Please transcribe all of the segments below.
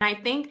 I think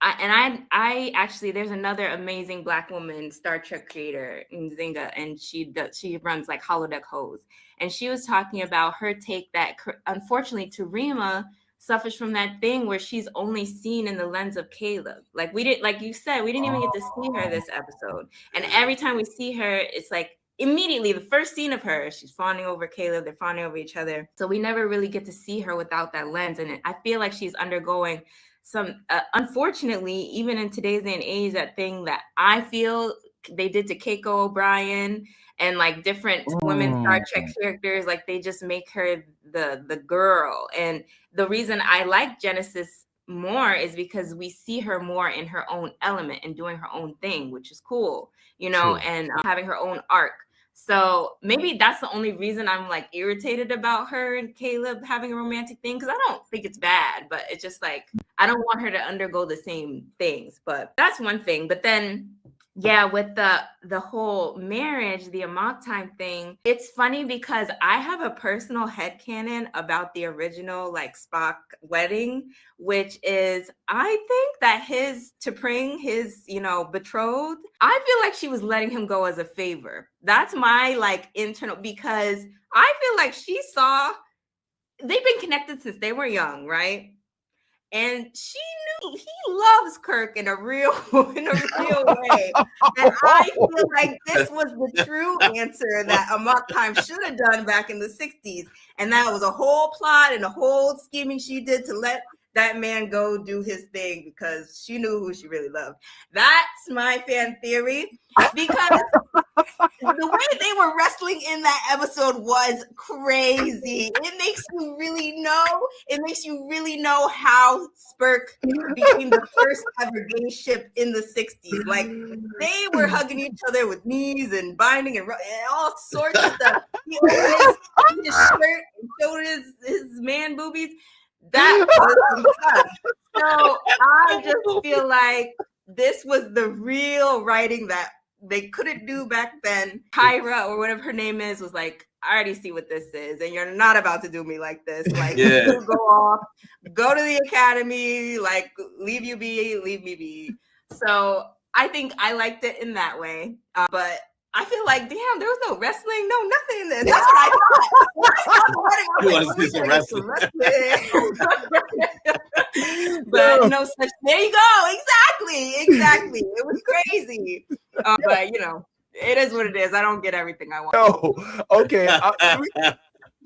I actually, there's another amazing Black woman Star Trek creator, Nzinga, and she runs like holodeck hose, and she was talking about her take that unfortunately Tarima suffers from that thing where she's only seen in the lens of Caleb. Like we didn't, like you said, we didn't even get to see her this episode, and every time we see her, it's like immediately the first scene of her, she's fawning over Caleb, they're fawning over each other, so we never really get to see her without that lens, and I feel like she's undergoing some unfortunately, even in today's day and age, that thing that I feel they did to Keiko O'Brien and like different women Star Trek characters, like they just make her the girl. And the reason I like Genesis more is because we see her more in her own element and doing her own thing, which is cool, you know, and having her own arc. So maybe that's the only reason I'm like irritated about her and Caleb having a romantic thing, because I don't think it's bad, but it's just like I don't want her to undergo the same things. But that's one thing. But then, yeah, with the whole marriage, the amok time thing, it's funny because I have a personal headcanon about the original like Spock wedding, which is I think that his T'Pring, his, you know, betrothed, I feel like she was letting him go as a favor. That's my like internal, because I feel like she saw they've been connected since they were young, right? And she knew he loves Kirk in a real way. And I feel like this was the true answer that Amok Time should have done back in the 60s. And that was a whole plot and a whole scheming she did to let that man go do his thing because she knew who she really loved. That's my fan theory. Because the way they were wrestling in that episode was crazy. It makes you really know how Spurk became the first ever gay ship in the 60s. Like they were hugging each other with knees and binding and all sorts of stuff. He opened his shirt and showed his man boobies. That was fun. So I just feel like this was the real writing that they couldn't do back then. Kyra, or whatever her name is, was like, I already see what this is, and you're not about to do me like this. Like, you go off, go to the academy, like, leave me be. So I think I liked it in that way. But I feel like, damn, there was no wrestling, no nothing in this. That's what I thought. You want to see some wrestling. But no such. There you go. Exactly. It was crazy. But you know, it is what it is. I don't get everything I want. Oh, okay.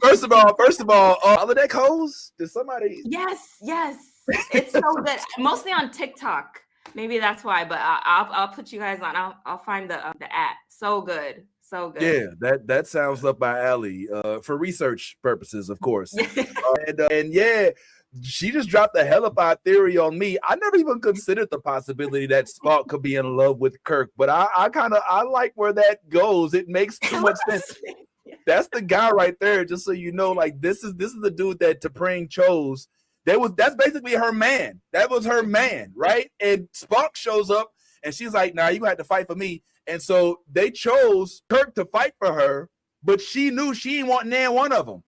First of all, holodeck hose. Did somebody? Yes. It's so good. Mostly on TikTok. Maybe that's why. But I'll put you guys on. I'll find the app. So good. Yeah, that sounds up my alley. For research purposes, of course. And yeah, she just dropped the hellified theory on me. I never even considered the possibility that Spock could be in love with Kirk, but I like where that goes. It makes too much sense. That's the guy right there. Just so you know, like this is the dude that T'Pring chose. That's basically her man. That was her man, right? And Spock shows up, and she's like, "Nah, you gonna have to fight for me." And so they chose Kirk to fight for her, but she knew she didn't want neither one of them.